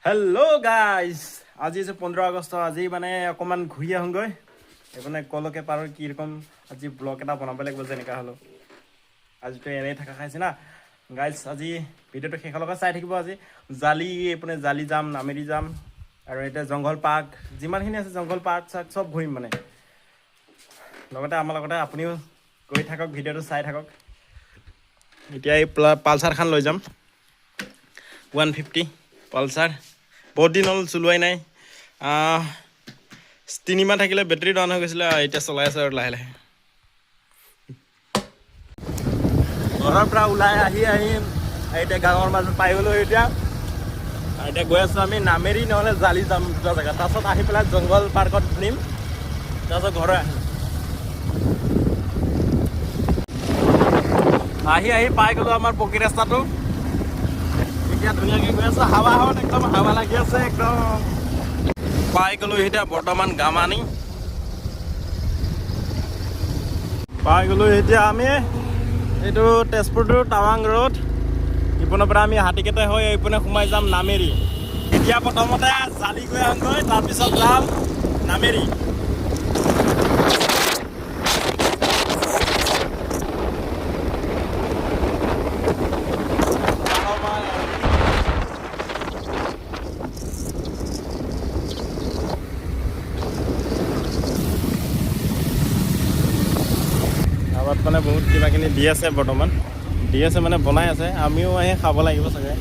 Hello' guys আজি যে 15 আগষ্ট আজি মানে অকণমান ঘূৰি আহোঁগৈ এইপিনে কলকে পাৰৰ কিৰকম আজি ব্লগ এটা বনাব লাগিব যেনেকুৱা হ'লেও আজিতো এনেই থকা খাইছে না গাইজ আজি ভিডিঅ'টো শেষলৈকে চাই থাকিব আজি জালি এইপিনে জালি যাম নামেৰি যাম আৰু এতিয়া জংঘল পাৰ্ক যিমানখিনি আছে জংঘল পাৰ্ক চাৰ্ক চব ঘূৰিম মানে লগতে আমাৰ লগতে আপুনিও গৈ থাকক ভিডিঅ'টো চাই থাকক এতিয়া এই পালচাৰখন লৈ যাম 150 পালচাৰ বহুত দিন হ'ল চলোৱাই নাই 3 মাহ থাকিলে বেটেৰী ডাউন হৈ গৈছিলে এতিয়া চলাই আছে আৰু লাহে লাহে ঘৰৰ পৰা ওলাই আহি এতিয়া গাঁৱৰ মাজত পাই গ'লোঁ এতিয়া গৈ আছোঁ আমি নামেৰি নহ'লে জালি যাম দুটা জেগাত তাৰপাছত আহি পেলাই জংঘল পাৰ্কত ঘূৰিম তাৰপাছত ঘৰলৈ আহিম আহি পাই গ'লোঁ আমাৰ পকী ৰাস্তাটো এতিয়া ধুনীয়াকৈ গৈ আছোঁ হাৱাখন একদম হাৱা লাগি আছে একদম পাই গ'লোঁ এতিয়া বৰ্তমান গামানি পাই গ'লোঁ এতিয়া আমি এইটো তেজপুৰটো টাৱাং ৰোড ইপিনৰ পৰা আমি হাতীকেইটা হৈ এইপিনে সোমাই যাম নামেৰি এতিয়া প্ৰথমতে জালি গৈ আহোঁগৈ তাৰপিছত যাম নামেৰি মানে বহুত কিবাকিনি দি আছে বৰ্তমান দি আছে মানে বনাই আছে আমিও আহি খাব লাগিব চাগে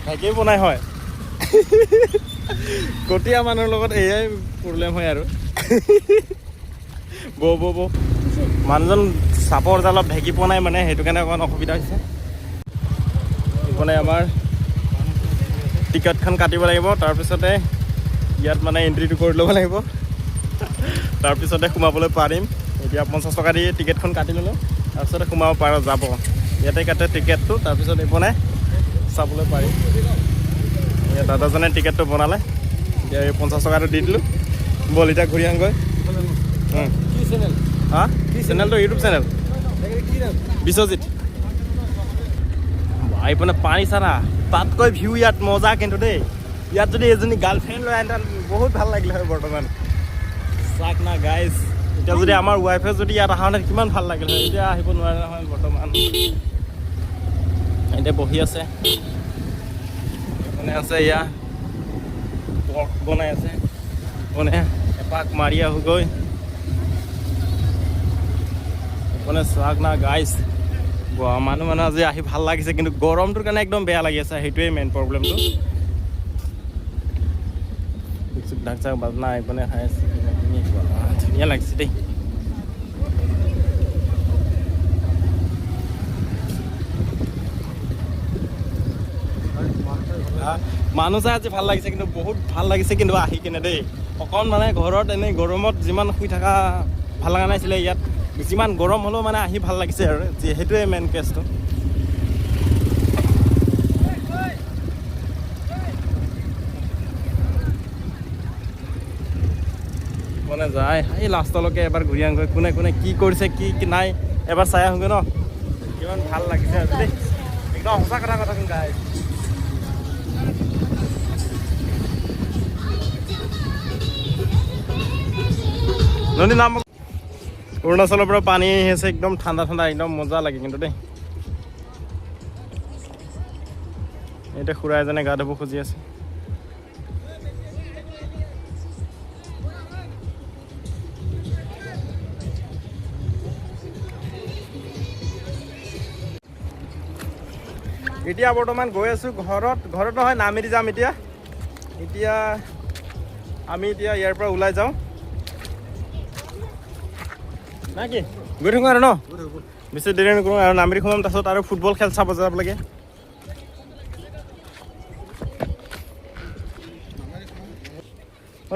তাকেই বনাই হয় কটীয়া মানুহৰ লগত এয়াই প্ৰব্লেম হয় আৰু বৌ মানুহজন চাপৰ জালত ঢেঁকী পোৱা নাই মানে সেইটো কাৰণে অকণমান অসুবিধা হৈছে মানে আমাৰ টিকটখন কাটিব লাগিব তাৰপিছতে ইয়াত মানে এণ্ট্ৰিটো কৰি ল'ব লাগিব তাৰপিছতে সোমাবলৈ পাৰিম এতিয়া 50 টকা দি টিকেটখন কাটি ল'লোঁ তাৰপিছতে সোমাব পৰা যাব ইয়াতে কাটে টিকেটটো তাৰপিছত এইপিনে চাবলৈ পাৰিম এতিয়া দাদাজনে টিকেটটো বনালে এতিয়া এই 50 টকাটো দি দিলোঁ ব'ল এতিয়া ঘূৰি আহোঁগৈ হা চেনেলটো ইউটিউব চেনেল বিশ্বজিত এইপিনে পানী চানা তাতকৈ ভিউ ইয়াত মজা কিন্তু দেই ইয়াত যদি এজনী গাৰ্লফ্ৰেণ্ড লৈ আহে বহুত ভাল লাগিলে হয় বৰ্তমান চাক না গাইজ এতিয়া যদি আমাৰ ৱাইফে যদি ইয়াত অহা হ'লে কিমান ভাল লাগিলে হয় এতিয়া আহিব নোৱাৰে নহয় বৰ্তমান এতিয়া বহি আছে মানে আছে এয়া পৰ্ক বনাই আছে মানে এপাক মাৰি আহোঁগৈ মানে চাক না গাইজ মানুহ আজি আহি ভাল লাগিছে কিন্তু গৰমটোৰ কাৰণে একদম বেয়া লাগি আছে সেইটোৱে মেইন প্ৰব্লেমটো ঢাক চাক বাজনা এইপিনে খাই আছে ধুনীয়া লাগিছে দেই মানুহ চাই আজি ভাল লাগিছে কিন্তু বহুত ভাল লাগিছে কিন্তু আহি কিনে দেই অকণ মানে ঘৰত এনেই গৰমত যিমান শুই থকা ভাল লগা নাছিলে ইয়াত যিমান গৰম হ'লেও মানে আহি ভাল লাগিছে আৰু সেইটোৱে মেইন কেছটো মানে যায় এই লাষ্টলৈকে এবাৰ ঘূৰি আহোঁগৈ কোনে কোনে কি কৰিছে কি নাই এবাৰ চাই আহোঁগৈ ন কিমান ভাল লাগিছে আজি দেই একদম সঁচা কথা কোন গাই নদী নাম অৰুণাচলৰ পৰা পানী আহি আছে একদম ঠাণ্ডা একদম মজা লাগে কিন্তু দেই এতিয়া খুৰা এজনে গা ধুব খুজি আছে এতিয়া বৰ্তমান গৈ আছোঁ ঘৰত নহয় নামেৰি যাম এতিয়া আমি এতিয়া ইয়াৰ পৰা ওলাই যাওঁ না কি গৈ থাকোঁ আৰু ন বেছি দেৰি নকৰোঁ আৰু নামেৰি সোমাম তাৰপিছত আৰু ফুটবল খেল চাব যাব লাগে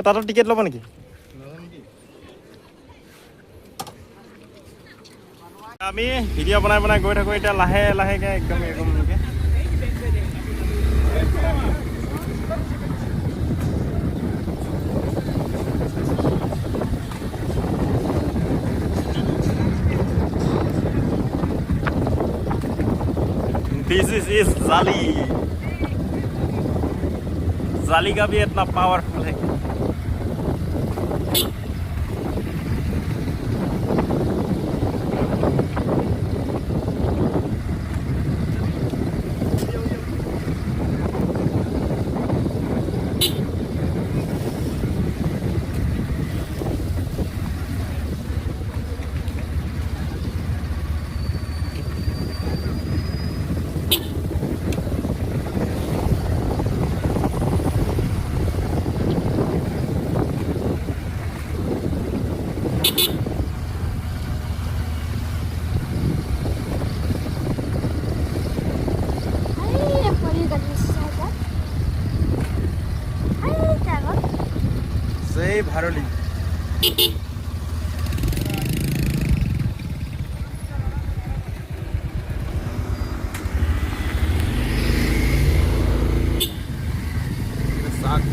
তাতো টিকেট ল'ব নেকি আমি ভিডিঅ' বনাই গৈ থাকোঁ এতিয়া লাহেকৈ একদম This is जाली. जाली का भी इतना पावरफुल है. जय भारली.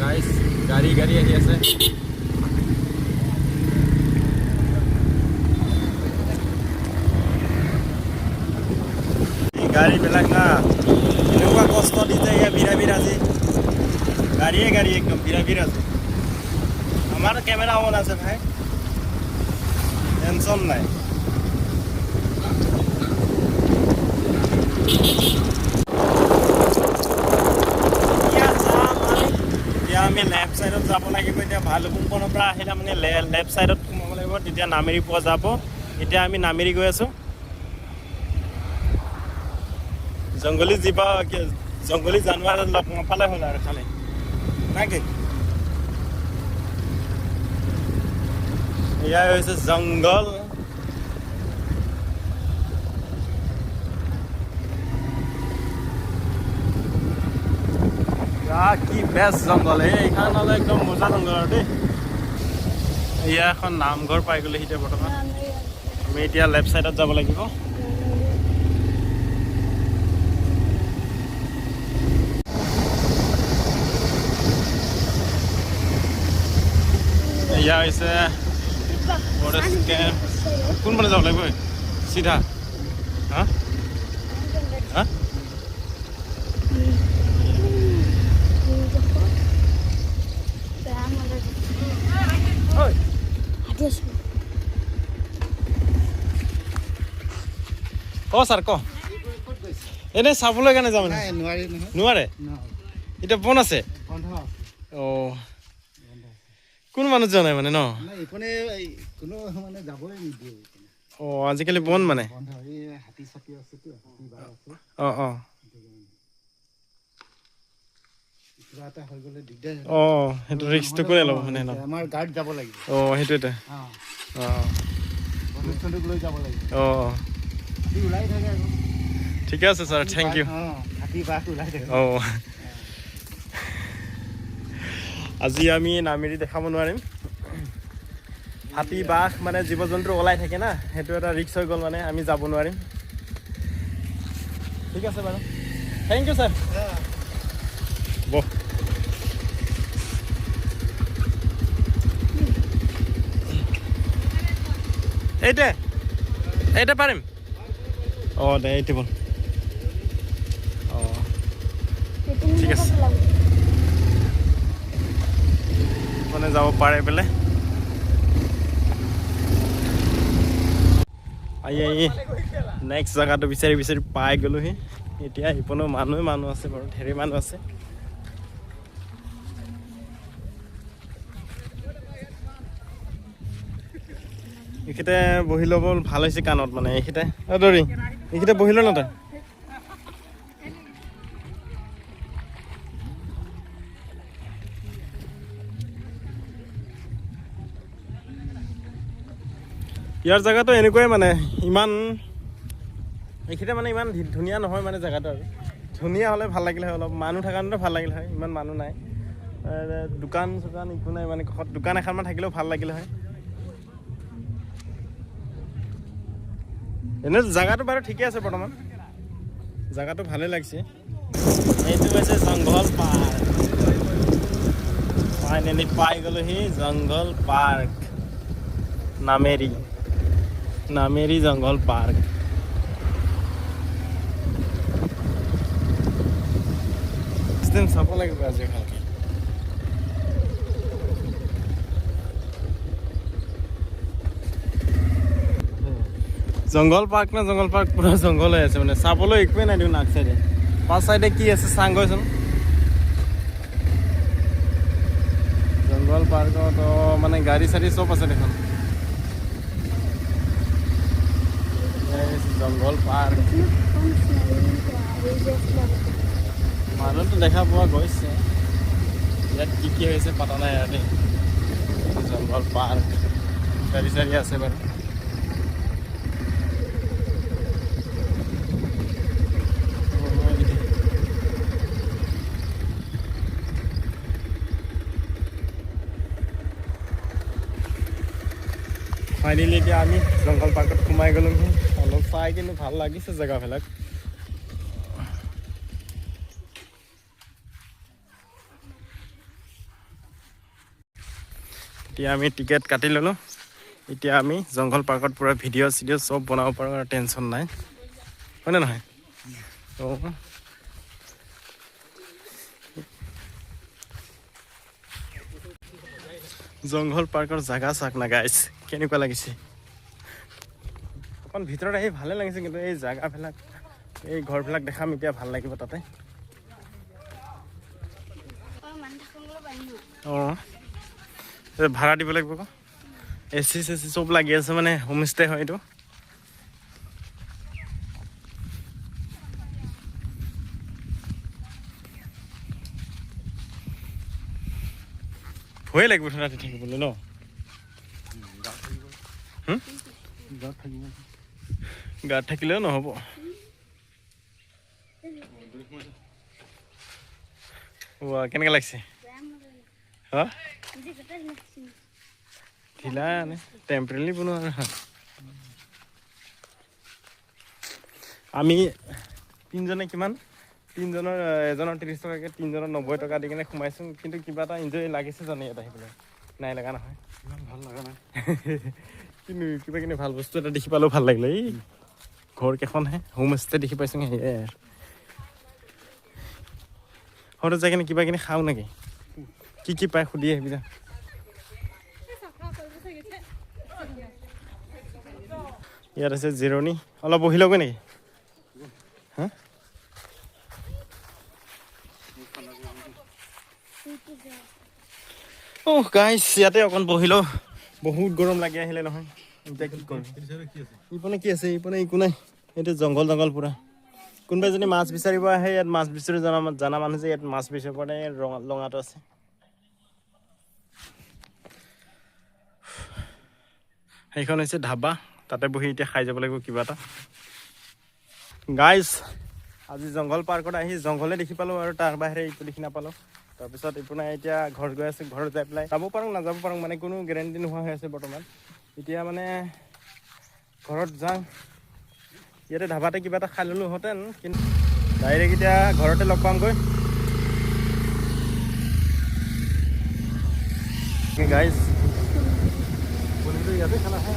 गाइस गाड़ी गाड़ी আহি আছে. এই গাড়ীবিলাক না এনেকুৱা কষ্ট দিছে ইয়া ভিৰা ভিৰা আছে. গাড়ীয়ে গাড়ী একদম ভিৰা ভিৰা আছে. আমার ক্যামেরা অন আছে ভাই, টেনশন নাই. এতিয়া আমি লেফ্ট সাইডত যাব লাগিব. এতিয়া ভালুকপুংখনৰ পৰা আহিলে মানে লেফ্ট সাইডত সোমাব লাগিব, তেতিয়া নামেৰি পোৱা যাব. এতিয়া আমি নামেৰি গৈ আছো. জংগলী জীৱ জংগলী জানোৱাৰ লগ নাপালে হ'ল আৰু খালি নাকি. এয়া হৈছে জংগল. কি বেষ্ট জংগল এইখান হ'লে একদম মজা জংগল আৰু দেই. এয়া এখন নামঘৰ পাই গ'লে এতিয়া বৰ্তমান. আমি এতিয়া লেফ্ট চাইডত যাব লাগিব. এয়া হৈছে কোনফালে যাব লাগিব চিধা? হা হা ক ছাৰ ক এনে চাবলৈ কাৰণে যাম. নোৱাৰে এতিয়া বন্ধ আছে. অঁ কোন মানুহ যোৱা নাই মানে ন? অঁ আজিকালি বন্ধ মানে. অঁ অঁ অঁ সেইটো ৰিক্সটো কোনে ল'ব মানে ন? অঁ সেইটোৱে. অঁ ঠিকে আছে ছাৰ, থেংক ইউ. অঁ আজি আমি নামেৰি দেখাব নোৱাৰিম. হাতী বাঘ মানে জীৱ জন্তু ওলাই থাকে না, সেইটো এটা ৰিক্স হৈ গ'ল, মানে আমি যাব নোৱাৰিম. ঠিক আছে বাৰু, থেংক ইউ ছাৰ. বহ এইটা পাৰিম. অঁ দে এইটো বল. অঁ ঠিক আছে মানে যাব পাৰে বোলে. আহি নেক্সট জেগাটো বিচাৰি বিচাৰি পাই গ'লোহি. এতিয়া ইপনো মানুহ আছে বাৰু, ঢেৰ মানুহ আছে. এইখিতে বহি ল'ব ভাল হৈছে কাণত মানে. এইখিতে দৌৰি এইখিতে বহি ল ন তই. ইয়াৰ জেগাটো এনেকুৱাই মানে, ইমান এইখিতে মানে ইমান ধুনীয়া নহয় মানে জেগাটো. আৰু ধুনীয়া হ'লে ভাল লাগিলে হয়, অলপ মানুহ থকাটো ভাল লাগিলে হয়. ইমান মানুহ নাই, দোকান চোকান একো নাই মানে. কাষত দোকান এখনমান থাকিলেও ভাল লাগিলে হয়. এনে জেগাটো বাৰু ঠিকে আছে বৰ্তমান, জেগাটো ভালেই লাগিছে. এইটো হৈছে জংঘল পাৰ্ক. ফাইনেলি পাই গ'লোহি জংঘল পাৰ্ক, নামেৰি জংঘল পাৰ্ক. চিষ্টেম চাব লাগিব আজি ভালকে। জংঘল পাৰ্ক না জংঘল পাৰ্ক পুৰা জংঘল হৈ আছে মানে চাবলৈ একোৱেই নাই দেখোন আগ চাইডে। পাঁচ চাইডে কি আছে চাংগৈচোন। জংঘল পাৰ্কত মানে গাড়ী চাড়ী চব আছে দেখোন। জংঘল পাৰ্ক মানুহটো দেখা পোৱা গৈছে। ইয়াত কি কি হৈছে পতা নাই আৰু দেই। জংঘল পাৰ্ক গাড়ী চাড়ী আছে বাৰু। ফাইনেলি এতিয়া আমি জংঘল পাৰ্কত সোমাই গ'লো। অলপ চাই কিন্তু ভাল লাগিছে জেগাবিলাক। এতিয়া আমি টিকেট কাটি ল'লোঁ। এতিয়া আমি জংঘল পাৰ্কত পূৰা ভিডিঅ' চিডিঅ' চব বনাব পাৰোঁ আৰু টেনশ্যন নাই, হয়নে নহয়? অঁ জংঘল পাৰ্কৰ জেগা চাওক না গাইছ, কেনেকুৱা লাগিছে। অকণ ভিতৰত আহি ভালে লাগিছে, কিন্তু এই জেগাবিলাক এই ঘৰবিলাক দেখাম এতিয়া ভাল লাগিব তাতে। অঁ ভাড়া দিব লাগিব আকৌ। এচি চেচি চব লাগি আছে মানে হোমষ্টে হয় এইটো। ভয়ে লাগিব ৰাতি থাকিবলৈ ন। গাত থাকিলেও নহ'ব। কেনেকৈ লাগিছে? হা ঢিলা নে টেম্পৰেলি বনোৱা নহয়। আমি তিনিজনে কিমান, তিনিজনৰ এজনৰ 30 টকাকৈ, তিনিজনৰ 90 টকা দি কিনে সোমাইছোঁ। কিন্তু কিবা এটা এনজয় লাগিছে জানো ইয়াত আহি পেলাই? নাই লগা নহয়, ইমান ভাল লগা নাই। কিন্তু কিবা কিনি ভাল বস্তু এটা দেখি পালেও ভাল লাগিলে। এই ঘৰ কেইখনহে হোমষ্টে দেখি পাইছোঁ, সেয়াই আৰু। ঘৰত যাই কিনে কিবা কিনি খাওঁ নেকি? কি কি পায় সুধি আহিবি যা। ইয়াত আছে জিৰণি, অলপ বহি ল'গৈ নেকি? হা অহ গাইছ, ইয়াতে অকণ বহিলোঁ। বহুত গৰম লাগি আহিলে নহয়। এতিয়া কি কৰিম? ইপনে কি আছে? ইপনে একো নাই। এইটো জংঘল জংঘল পুৰা। কোনোবাই যদি মাছ বিচাৰিব আহে, ইয়াত মাছ বিচাৰি জানা মানুহ যে ইয়াত মাছ বিচাৰিব পাৰে। লঙাটো আছে। সেইখন হৈছে ধাবা, তাতে বহি এতিয়া খাই যাব লাগিব কিবা এটা। গাইজ আজি জংঘল পাৰ্কত আহি জংঘলে দেখি পালোঁ আৰু তাৰ বাহিৰে একো দেখি নাপালোঁ। তাৰপিছত ইপোনাই এতিয়া ঘৰত গৈ আছোঁ। ঘৰত যাই পেলাই যাব পাৰোঁ নাযাব পাৰোঁ, মানে কোনো গেৰেণ্টি নোহোৱা হৈ আছে বৰ্তমান। এতিয়া মানে ঘৰত যাওঁ। ইয়াতে ধাবাতে কিবা এটা খাই ল'লোহেঁতেন, কিন্তু ডাইৰেক্ট এতিয়া ঘৰতে লগ পামগৈ। গাইজ ইয়াতে খানা খাই